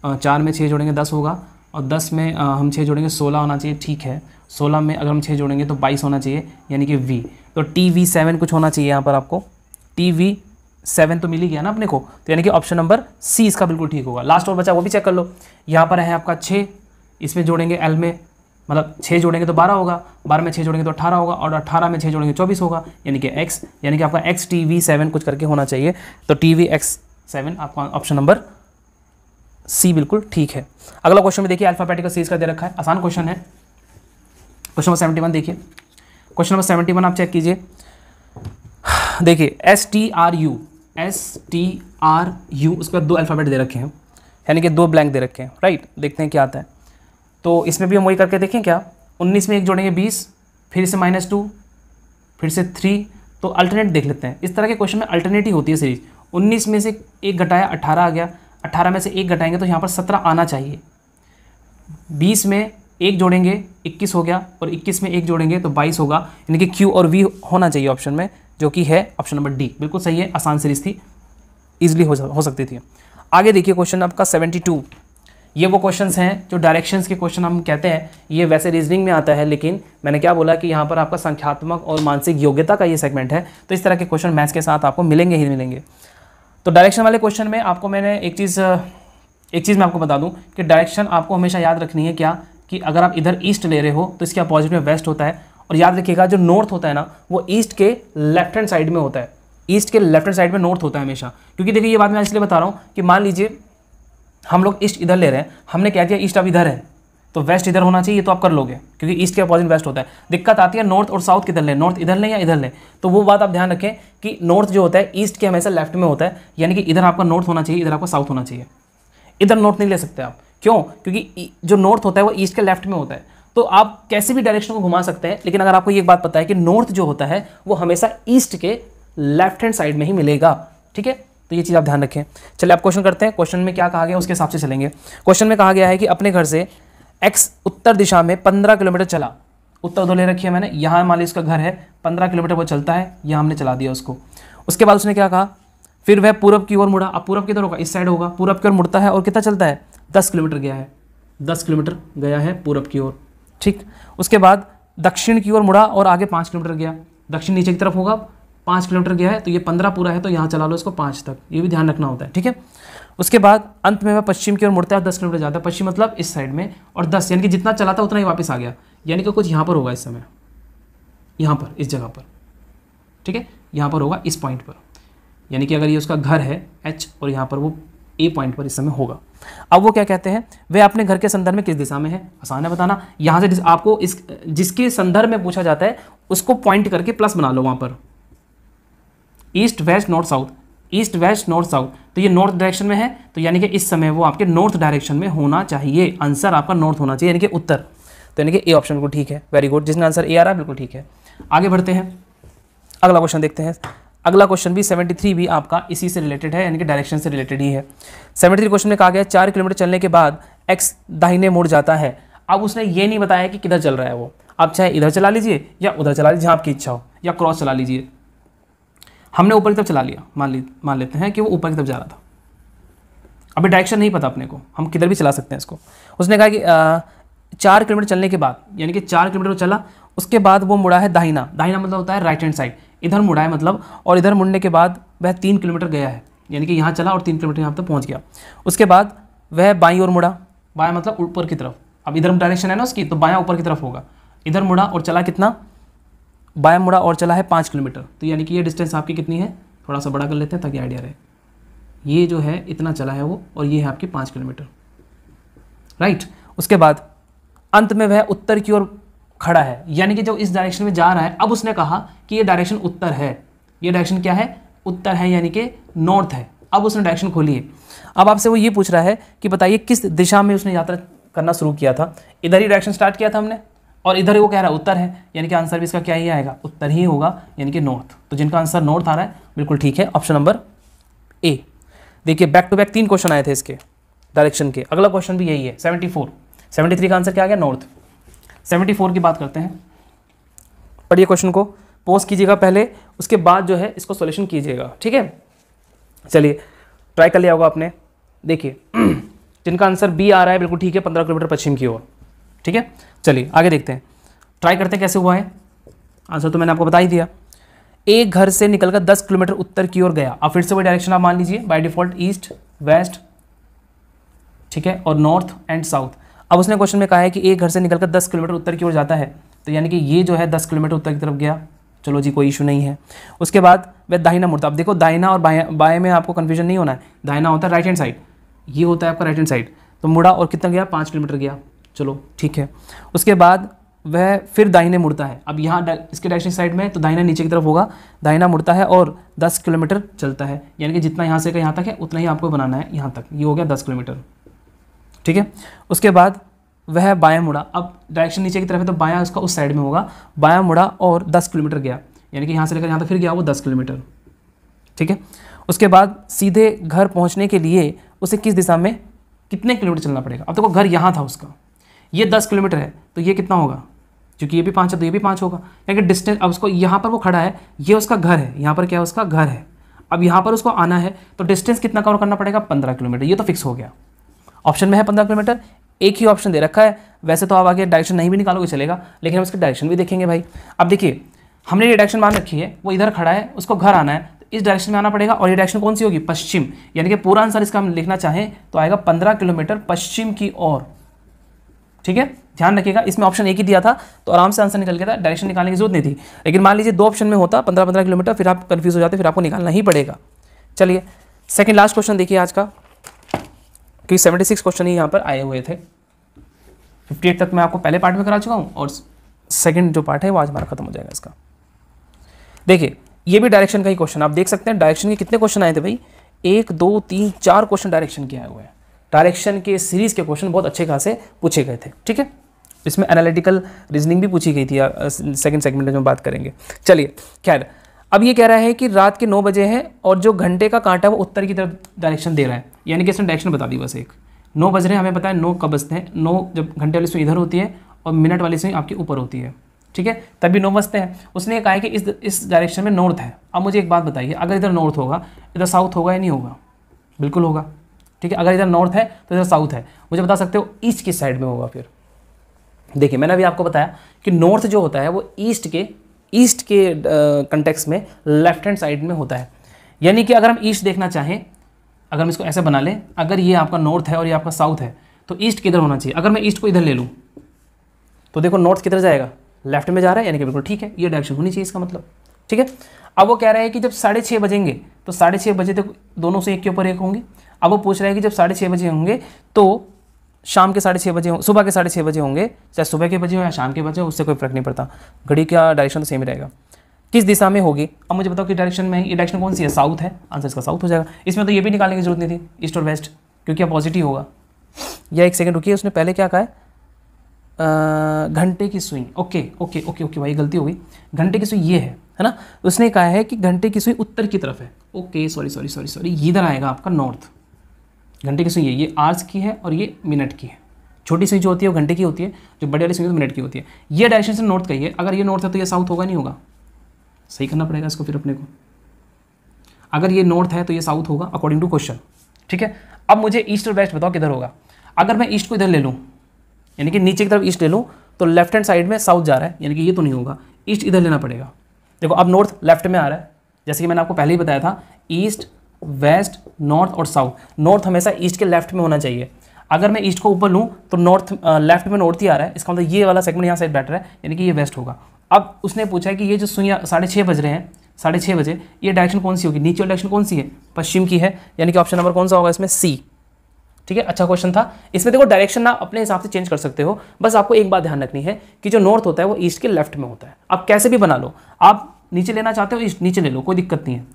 A: 4 में 6 जोड़ेंगे 10 होगा, और 10 में हम 6 जोड़ेंगे 16 होना चाहिए, ठीक है। 16 में अगर हम 6 जोड़ेंगे तो 22 होना चाहिए, यानी कि वी। तो TV7 कुछ होना चाहिए यहाँ पर आपको, TV7 तो मिल ही गया ना अपने को, तो यानी कि ऑप्शन नंबर सी इसका बिल्कुल ठीक होगा। लास्ट और बचा वो भी चेक कर लो। यहाँ पर है आपका 6, इसमें जोड़ेंगे एल में, मतलब 6 जोड़ेंगे तो 12 होगा, 12 में 6 जोड़ेंगे तो 18 होगा, और 18 में 6 जोड़ेंगे 24 होगा, यानी कि x, यानी कि आपका XTV7 कुछ करके होना चाहिए। तो TVX7 आपका ऑप्शन नंबर सी बिल्कुल ठीक है। अगला क्वेश्चन में देखिए, अल्फाबेटिकल सीरीज का दे रखा है, आसान क्वेश्चन है। क्वेश्चन नंबर 71 देखिए, क्वेश्चन नंबर 71 आप चेक कीजिए। देखिए STRU, उसके बाद 2 अल्फ़ाबेट दे रखे हैं, यानी कि 2 ब्लैंक दे रखे हैं, राइट। देखते हैं क्या आता है। तो इसमें भी हम वही करके देखें क्या, 19 में 1 जोड़ेंगे 20, फिर से -2, फिर से 3, तो अल्टरनेट देख लेते हैं। इस तरह के क्वेश्चन में अल्टरनेट ही होती है सीरीज। 19 में से 1 घटाया 18 आ गया, 18 में से 1 घटाएंगे तो यहाँ पर 17 आना चाहिए। 20 में 1 जोड़ेंगे 21 हो गया, और 21 में 1 जोड़ेंगे तो 22 होगा, यानी कि क्यू और वी होना चाहिए ऑप्शन में, जो कि है ऑप्शन नंबर डी। बिल्कुल सही है, आसान सीरीज थी, ईजिली हो सकती थी। आगे देखिए क्वेश्चन आपका 72। ये वो क्वेश्चंस हैं जो डायरेक्शंस के क्वेश्चन हम कहते हैं। ये वैसे रीजनिंग में आता है, लेकिन मैंने क्या बोला कि यहाँ पर आपका संख्यात्मक और मानसिक योग्यता का ये सेगमेंट है, तो इस तरह के क्वेश्चन मैथ्स के साथ आपको मिलेंगे ही मिलेंगे। तो डायरेक्शन वाले क्वेश्चन में आपको मैंने एक चीज़ मैं आपको बता दूं कि डायरेक्शन आपको हमेशा याद रखनी है क्या, कि अगर आप इधर ईस्ट ले रहे हो तो इसके अपोजिट में वेस्ट होता है। और याद रखिएगा जो नॉर्थ होता है ना, वो ईस्ट के लेफ्ट हैंड साइड में होता है। ईस्ट के लेफ्ट हैंड साइड में नॉर्थ होता है हमेशा। क्योंकि देखिए ये बात मैं इसलिए बता रहा हूँ कि मान लीजिए हम लोग ईस्ट इधर ले रहे हैं, हमने कह दिया ईस्ट अब इधर है, तो वेस्ट इधर होना चाहिए, तो आप कर लोगे, क्योंकि ईस्ट के अपोजिट वेस्ट होता है। दिक्कत आती है नॉर्थ और साउथ किधर लें, नॉर्थ इधर लें या इधर लें। तो वो बात आप ध्यान रखें कि नॉर्थ जो होता है ईस्ट के हमेशा लेफ्ट में होता है, यानी कि इधर आपका नॉर्थ होना चाहिए, इधर आपका साउथ होना चाहिए। इधर नॉर्थ नहीं ले सकते आप, क्यों? क्योंकि जो नॉर्थ होता है वो ईस्ट के लेफ्ट में होता है। तो आप कैसे भी डायरेक्शन को घुमा सकते हैं, लेकिन अगर आपको ये बात पता है कि नॉर्थ जो होता है वो हमेशा ईस्ट के लेफ्ट हैंड साइड में ही मिलेगा, ठीक है। तो ये चीज़ आप ध्यान रखें। चलिए आप क्वेश्चन करते हैं। क्वेश्चन में क्या कहा गया उसके हिसाब से चलेंगे। क्वेश्चन में कहा गया है कि अपने घर से x उत्तर दिशा में 15 किलोमीटर चला। उत्तर उधर ले रखी है मैंने, यहाँ मान लीजिए उसका घर है, 15 किलोमीटर वो चलता है, यहाँ हमने चला दिया उसको। उसके बाद उसने क्या कहा, फिर वह पूरब की ओर मुड़ा। अब पूरब किधर होगा, इस साइड होगा। पूरब की ओर मुड़ता है और कितना चलता है, 10 किलोमीटर गया है, 10 किलोमीटर गया है पूरब की ओर, ठीक। उसके बाद दक्षिण की ओर मुड़ा और आगे 5 किलोमीटर गया। दक्षिण नीचे की तरफ होगा, 5 किलोमीटर गया है, तो ये 15 पूरा है, तो यहाँ चला लो इसको 5 तक, ये भी ध्यान रखना होता है, ठीक है। उसके बाद अंत में वह पश्चिम की ओर मुड़ता है, 10 किलोमीटर जाता है। पश्चिम मतलब इस साइड में, और 10 यानी कि जितना चला था उतना ही वापस आ गया, यानी कि कुछ यहाँ पर होगा इस समय, यहाँ पर इस जगह पर, ठीक है, यहाँ पर होगा इस पॉइंट पर। यानी कि अगर ये उसका घर है H और यहाँ पर वो A पॉइंट पर इस समय होगा। अब वो क्या कहते हैं, वे अपने घर के संदर्भ में किस दिशा में है, आसान है बताना। यहाँ से आपको जिसके संदर्भ में पूछा जाता है उसको पॉइंट करके प्लस बना लो वहाँ पर, east west north south, east west north south, तो ये नॉर्थ डायरेक्शन में है, तो यानी कि इस समय वो आपके नॉर्थ डायरेक्शन में होना चाहिए। आंसर आपका नॉर्थ होना चाहिए, यानी कि उत्तर। तो यानी कि ए ऑप्शन बिल्कुल ठीक है, वेरी गुड। जिसने आंसर ए आ रहा है बिल्कुल ठीक है। आगे बढ़ते हैं, अगला क्वेश्चन देखते हैं। अगला क्वेश्चन भी 73 भी आपका इसी से रिलेटेड है, यानी कि डायरेक्शन से रिलेटेड ही है। 73 क्वेश्चन में कहा गया 4 किलोमीटर चलने के बाद एक्स दाहिने मुड़ जाता है। अब उसने ये नहीं बताया कि किधर चल रहा है वो, आप चाहे इधर चला लीजिए या उधर चला लीजिए, जहाँ आपकी इच्छा हो, या क्रॉस चला लीजिए। हमने ऊपर की तरफ चला लिया, मान लेते हैं कि वो ऊपर की तरफ जा रहा था। अभी डायरेक्शन नहीं पता अपने को, हम किधर भी चला सकते हैं इसको। उसने कहा कि 4 किलोमीटर चलने के बाद, यानी कि 4 किलोमीटर चला, उसके बाद वो मुड़ा है दाहिना। दाहिना मतलब होता है राइट हैंड साइड, इधर मुड़ा है मतलब, और इधर मुड़ने के बाद वह 3 किलोमीटर गया है, यानी कि यहाँ चला और 3 किलोमीटर यहाँ तक पहुँच गया। उसके बाद वह बाईं ओर मुड़ा, बायां मतलब ऊपर की तरफ। अब इधर डायरेक्शन है ना उसकी, तो बायां ऊपर की तरफ होगा। इधर मुड़ा और चला कितना, बायां मुड़ा और चला है 5 किलोमीटर। तो यानी कि ये डिस्टेंस आपकी कितनी है, थोड़ा सा बड़ा कर लेते हैं ताकि आइडिया रहे। ये जो है इतना चला है वो, और ये है आपकी 5 किलोमीटर, राइट। उसके बाद अंत में वह उत्तर की ओर खड़ा है, यानी कि जो इस डायरेक्शन में जा रहा है। अब उसने कहा कि ये डायरेक्शन उत्तर है, ये डायरेक्शन क्या है, उत्तर है, यानी कि नॉर्थ है। अब उसने डायरेक्शन खोली है। अब आपसे वो ये पूछ रहा है कि बताइए किस दिशा में उसने यात्रा करना शुरू किया था। इधर ही डायरेक्शन स्टार्ट किया था हमने, और इधर वो कह रहा है उत्तर है, यानी कि आंसर भी इसका क्या ही आएगा, उत्तर ही होगा, यानी कि नॉर्थ। तो जिनका आंसर नॉर्थ आ रहा है बिल्कुल ठीक है, ऑप्शन नंबर ए। देखिए बैक टू बैक 3 क्वेश्चन आए थे इसके डायरेक्शन के। अगला क्वेश्चन भी यही है 74। 73 का आंसर क्या आ गया, नॉर्थ। 74 की बात करते हैं। पढ़िए क्वेश्चन को, पोस्ट कीजिएगा पहले, उसके बाद जो है इसको सॉल्यूशन कीजिएगा, ठीक है। चलिए ट्राई कर लिया होगा आपने। देखिए जिनका आंसर बी आ रहा है बिल्कुल ठीक है, 15 किलोमीटर पश्चिम की ओर, ठीक है। चलिए आगे देखते हैं, ट्राई करते हैं कैसे हुआ है। आंसर तो मैंने आपको बता ही दिया। एक घर से निकलकर 10 किलोमीटर उत्तर की ओर गया। अब फिर से वही डायरेक्शन आप मान लीजिए, बाय डिफॉल्ट ईस्ट, वेस्ट, ठीक है, और नॉर्थ एंड साउथ। अब उसने क्वेश्चन में कहा है कि एक घर से निकलकर 10 किलोमीटर उत्तर की ओर जाता है, तो यानी कि ये जो है 10 किलोमीटर उत्तर की तरफ गया। चलो जी कोई इशू नहीं है। उसके बाद वह दाहिना मुड़ता। अब देखो दाहिना और बाएं में आपको कन्फ्यूजन नहीं होना है। दाहिना होता है राइट हैंड साइड, ये होता है आपका राइट हैंड साइड। तो मुड़ा और कितना गया, 5 किलोमीटर गया, चलो ठीक है। उसके बाद वह फिर दाहिने मुड़ता है। अब यहाँ इसके डायरेक्शन साइड में, तो दाहिना नीचे की तरफ होगा, दाहिना मुड़ता है और 10 किलोमीटर चलता है, यानी कि जितना यहाँ से यहाँ तक है उतना ही आपको बनाना है यहाँ तक। ये हो गया 10 किलोमीटर, ठीक है। उसके बाद वह बायां मुड़ा। अब डायरेक्शन नीचे की तरफ है तो बायां उसका उस साइड में होगा। बायां मुड़ा और 10 किलोमीटर गया, यानी कि यहाँ से लेकर यहाँ तक फिर गया वो 10 किलोमीटर, ठीक है। उसके बाद सीधे घर पहुँचने के लिए उसे किस दिशा में कितने किलोमीटर चलना पड़ेगा। अब देखो घर यहाँ था उसका, ये 10 किलोमीटर है, तो ये कितना होगा, क्योंकि ये भी 5 है तो ये भी 5 होगा, यानी कि डिस्टेंस। अब उसको यहाँ पर वो खड़ा है, ये उसका घर है, यहाँ पर क्या है, उसका घर है। अब यहाँ पर उसको आना है तो डिस्टेंस कितना कवर करना पड़ेगा, 15 किलोमीटर। ये तो फिक्स हो गया, ऑप्शन में है 15 किलोमीटर। एक ही ऑप्शन दे रखा है, वैसे तो आप आगे डायरेक्शन नहीं भी निकालोगे चलेगा, लेकिन हम इसके डायरेक्शन भी देखेंगे भाई। अब देखिए हमने ये डायरेक्शन मान रखी है, वो इधर खड़ा है, उसको घर आना है, तो इस डायरेक्शन में आना पड़ेगा। और ये डायरेक्शन कौन सी होगी, पश्चिम, यानी कि पूरा आंसर इसका हम लिखना चाहें तो आएगा 15 किलोमीटर पश्चिम की ओर, ठीक है। ध्यान रखिएगा, इसमें ऑप्शन एक ही दिया था तो आराम से आंसर निकल गया था, डायरेक्शन निकालने की जरूरत नहीं थी। लेकिन मान लीजिए 2 ऑप्शन में होता 15-15 किलोमीटर, फिर आप कंफ्यूज हो जाते, फिर आपको निकालना ही पड़ेगा। चलिए सेकंड लास्ट क्वेश्चन देखिए आज का, क्योंकि 76 क्वेश्चन ही यहाँ पर आए हुए थे। 58 तक मैं आपको पहले पार्ट में करा चुका हूँ, और सेकंड जो पार्ट है वो आज हमारा खत्म हो जाएगा इसका। देखिए ये भी डायरेक्शन का ही क्वेश्चन, आप देख सकते हैं डायरेक्शन के कितने क्वेश्चन आए थे भाई, 1 2 3 4 क्वेश्चन डायरेक्शन के आए हुए हैं। डायरेक्शन के सीरीज के क्वेश्चन बहुत अच्छे खासे पूछे गए थे, ठीक है। इसमें एनालिटिकल रीजनिंग भी पूछी गई थी, सेकंड सेगमेंट में बात करेंगे। चलिए खैर, अब ये कह रहा है कि रात के 9 बजे हैं और जो घंटे का कांटा वो उत्तर की तरफ डायरेक्शन दे रहा है, यानी कि इसने डायरेक्शन बता दी बस एक। 9 बज रहे हैं, हमें पता है 9 कब बजते हैं, 9 जब घंटे वाली सुई इधर होती है और मिनट वाली सुई आपके ऊपर होती है, ठीक है, तभी 9 बजते हैं। उसने कहा है कि इस डायरेक्शन में नॉर्थ है। अब मुझे एक बात बताइए, अगर इधर नॉर्थ होगा इधर साउथ होगा या नहीं होगा, बिल्कुल होगा, ठीक है। अगर इधर नॉर्थ है तो इधर साउथ है, मुझे बता सकते हो ईस्ट किस साइड में होगा फिर। देखिए मैंने अभी आपको बताया कि नॉर्थ जो होता है वो ईस्ट के कंटेक्स्ट में लेफ्ट हैंड साइड में होता है, यानी कि अगर हम ईस्ट देखना चाहें, अगर हम इसको ऐसे बना लें, अगर ये आपका नॉर्थ है और ये आपका साउथ है तो ईस्ट किधर होना चाहिए। अगर मैं ईस्ट को इधर ले लूँ तो देखो नॉर्थ किधर जाएगा, लेफ्ट में जा रहा है, यानी कि बिल्कुल ठीक है, ये डायरेक्शन होनी चाहिए इसका मतलब, ठीक है। अब वो कह रहा है कि जब 6:30 बजेंगे तो 6:30 बजे तक दोनों से एक के ऊपर एक होंगे। अब वो पूछ रहा है कि जब 6:30 बजे होंगे तो शाम के 6:30 बजे, सुबह के 6:30 बजे होंगे, चाहे सुबह के बजे हो या शाम के बजे हो, उससे कोई फर्क नहीं पड़ता, घड़ी का डायरेक्शन तो सेम ही रहेगा। किस दिशा में होगी, अब मुझे बताओ कि डायरेक्शन में है, ये डायरेक्शन कौन सी है, साउथ है, आंसर इसका साउथ हो जाएगा। इसमें तो ये भी निकालने की जरूरत नहीं थी ईस्ट और वेस्ट, क्योंकि अपोजिट ही होगा। या एक सेकंड रुकिए, उसने पहले क्या कहा है, घंटे की सुई, ओके ओके ओके ओके भाई गलती हो गई, घंटे की सुई ये है ना। उसने कहा है कि घंटे की सुई उत्तर की तरफ है, ओके सॉरी, इधर आएगा आपका नॉर्थ। घंटे की सुई ये आवर्स की है और ये मिनट की है। छोटी सुई जो होती है वो घंटे की होती है, जो बड़ी वाली सुई तो मिनट की होती है। ये डायरेक्शन से नॉर्थ का ही है, अगर ये नॉर्थ है तो ये साउथ होगा नहीं होगा, सही करना पड़ेगा इसको फिर अपने को। अगर ये नॉर्थ है तो ये साउथ होगा अकॉर्डिंग टू क्वेश्चन, ठीक है। अब मुझे ईस्ट और वेस्ट बताओ किधर होगा। अगर मैं ईस्ट को इधर ले लूँ, यानी कि नीचे की तरफ ईस्ट ले लूँ, तो लेफ्ट हैंड साइड में साउथ जा रहा है, यानी कि ये तो नहीं होगा, ईस्ट इधर लेना पड़ेगा। देखो अब नॉर्थ लेफ्ट में आ रहा है, जैसे कि मैंने आपको पहले ही बताया था, ईस्ट वेस्ट नॉर्थ और साउथ। नॉर्थ हमेशा ईस्ट के लेफ्ट में होना चाहिए। अगर मैं ईस्ट को ऊपर लूँ तो नॉर्थ लेफ्ट में नॉर्थ ही आ रहा है, इसका मतलब ये वाला सेगमेंट यहाँ साइड बैठ रहा है, यानी कि ये वेस्ट होगा। अब उसने पूछा है कि ये जो सुइयाँ 6:30 बज रहे हैं, 6:30 बजे, ये डायरेक्शन कौन सी होगी, नीचे वाली डायरेक्शन कौन सी है, पश्चिम की है, यानी कि ऑप्शन नंबर कौन सा होगा इसमें, सी। ठीक है, अच्छा क्वेश्चन था। इसमें देखो डायरेक्शन ना अपने हिसाब से चेंज कर सकते हो, बस आपको एक बात ध्यान रखनी है कि जो नॉर्थ होता है वो ईस्ट के लेफ्ट में होता है। आप कैसे भी बना लो, आप नीचे लेना चाहते हो ईस्ट, नीचे ले लो, कोई दिक्कत नहीं है,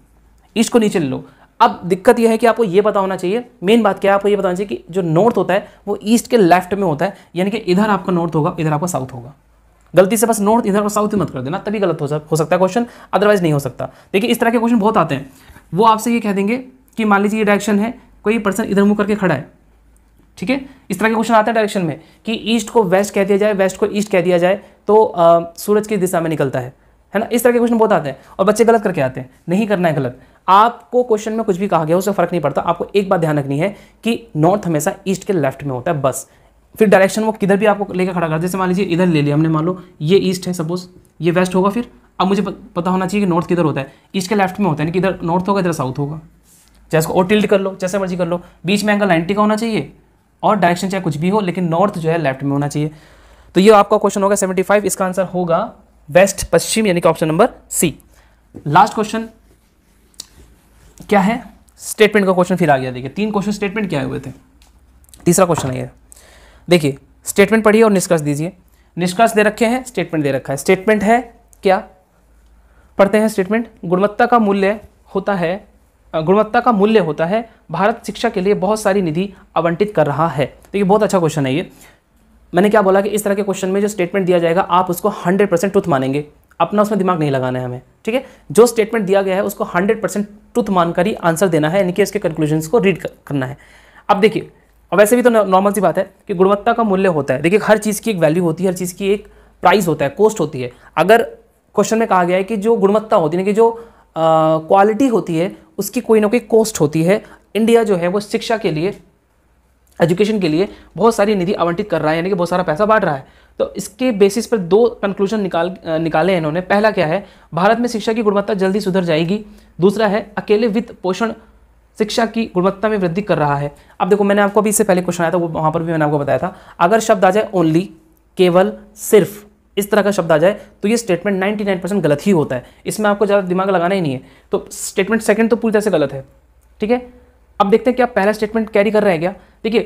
A: ईस्ट को नीचे ले लो। अब दिक्कत यह है कि आपको ये पता होना चाहिए, मेन बात क्या है, आपको ये बताना चाहिए कि जो नॉर्थ होता है वो ईस्ट के लेफ्ट में होता है, यानी कि इधर आपका नॉर्थ होगा, इधर आपका साउथ होगा। गलती से बस नॉर्थ इधर और साउथ ही मत कर देना, तभी गलत हो सकता है क्वेश्चन, अदरवाइज नहीं हो सकता। देखिए इस तरह के क्वेश्चन बहुत आते हैं, वो आपसे ये कह देंगे कि मान लीजिए ये डायरेक्शन है, कोई पर्सन इधर मुंह करके खड़ा है, ठीक है, इस तरह के क्वेश्चन आते हैं डायरेक्शन में कि ईस्ट को वेस्ट कह दिया जाए, वेस्ट को ईस्ट कह दिया जाए तो सूरज की दिशा में निकलता है ना, इस तरह के क्वेश्चन बहुत आते हैं और बच्चे गलत करके आते हैं। नहीं करना है गलत, आपको क्वेश्चन में कुछ भी कहा गया उससे फर्क नहीं पड़ता, आपको एक बात ध्यान रखनी है कि नॉर्थ हमेशा ईस्ट के लेफ्ट में होता है बस। फिर डायरेक्शन वो किधर भी आपको लेकर खड़ा कर, जैसे मान लीजिए इधर ले लिया हमने, मान लो ये ईस्ट है सपोज, ये वेस्ट होगा, फिर अब मुझे पता होना चाहिए कि नॉर्थ किधर होता है, ईस्ट के लेफ्ट में होता है, कि इधर नॉर्थ होगा इधर साउथ होगा, चाहे इसको और टिल्ट कर लो, जैसे मर्जी कर लो, बीच में एंगल 90 का होना चाहिए और डायरेक्शन चाहे कुछ भी हो, लेकिन नॉर्थ जो है लेफ्ट में होना चाहिए। तो ये आपका क्वेश्चन होगा 75, इसका आंसर होगा वेस्ट पश्चिम, यानी कि option number C. Last question क्या है, स्टेटमेंट का क्वेश्चन फिर आ गया। देखिए 3 क्वेश्चन स्टेटमेंट क्या हुए थे, तीसरा क्वेश्चन है ये। देखिए स्टेटमेंट पढ़िए और निष्कर्ष दीजिए। निष्कर्ष दे रखे हैं, स्टेटमेंट दे रखा है। स्टेटमेंट है क्या, पढ़ते हैं स्टेटमेंट। गुणवत्ता का मूल्य होता है भारत शिक्षा के लिए बहुत सारी निधि आवंटित कर रहा है। देखिए बहुत अच्छा क्वेश्चन है ये। मैंने क्या बोला कि इस तरह के क्वेश्चन में जो स्टेटमेंट दिया जाएगा आप उसको 100% ट्रुथ मानेंगे, अपना उसमें दिमाग नहीं लगाना है हमें, ठीक है। जो स्टेटमेंट दिया गया है उसको 100% ट्रुथ मानकर ही आंसर देना है, यानी कि इसके कंक्लूजन्स को रीड करना है। अब देखिए, और वैसे भी तो नॉर्मल सी बात है कि गुणवत्ता का मूल्य होता है। देखिए हर चीज़ की एक वैल्यू होती है, हर चीज़ की एक प्राइस होता है, कॉस्ट होती है। अगर क्वेश्चन में कहा गया है कि जो गुणवत्ता होती है, कि जो क्वालिटी होती है, उसकी कोई ना कोई कॉस्ट होती है। इंडिया जो है वो शिक्षा के लिए, एजुकेशन के लिए बहुत सारी निधि आवंटित कर रहा है, यानी कि बहुत सारा पैसा बांट रहा है। तो इसके बेसिस पर 2 कंक्लूजन निकाले हैं इन्होंने। पहला क्या है, भारत में शिक्षा की गुणवत्ता जल्दी सुधर जाएगी। दूसरा है, अकेले वित्त पोषण शिक्षा की गुणवत्ता में वृद्धि कर रहा है। अब देखो मैंने आपको अभी इससे पहले क्वेश्चन आया था, वो वहाँ पर भी मैंने आपको बताया था, अगर शब्द आ जाए ओनली, केवल, सिर्फ, इस तरह का शब्द आ जाए तो ये स्टेटमेंट 99% गलत ही होता है। इसमें आपको ज़्यादा दिमाग लगाना ही नहीं है। तो स्टेटमेंट सेकंड तो पूरी तरह से गलत है, ठीक है। अब देखते हैं क्या पहला स्टेटमेंट कैरी कर रहा है क्या। देखिए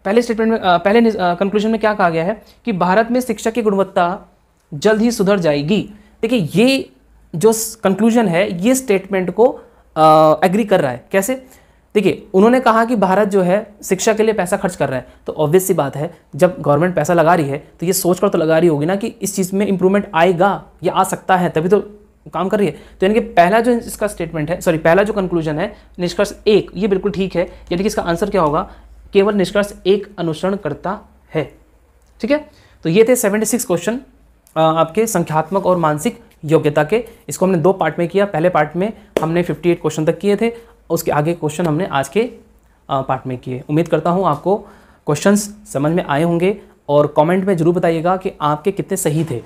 A: पहले स्टेटमेंट में, पहले कंक्लूजन में क्या कहा गया है कि भारत में शिक्षा की गुणवत्ता जल्द ही सुधर जाएगी। देखिए ये जो कंक्लूजन है ये स्टेटमेंट को एग्री कर रहा है। कैसे, देखिए उन्होंने कहा कि भारत जो है शिक्षा के लिए पैसा खर्च कर रहा है, तो ऑब्वियस सी बात है जब गवर्नमेंट पैसा लगा रही है तो ये सोच कर तो लगा रही होगी ना कि इस चीज़ में इंप्रूवमेंट आएगा या आ सकता है, तभी तो काम कर रही है। तो यानी कि पहला जो इसका स्टेटमेंट है, सॉरी पहला जो कंक्लूजन है, निष्कर्ष 1, ये बिल्कुल ठीक है। यानी कि इसका आंसर क्या होगा, केवल निष्कर्ष 1 अनुसरण करता है, ठीक है। तो ये थे 76 क्वेश्चन आपके संख्यात्मक और मानसिक योग्यता के। इसको हमने 2 पार्ट में किया। पहले पार्ट में हमने 58 क्वेश्चन तक किए थे, उसके आगे क्वेश्चन हमने आज के पार्ट में किए। उम्मीद करता हूँ आपको क्वेश्चंस समझ में आए होंगे और कमेंट में ज़रूर बताइएगा कि आपके कितने सही थे।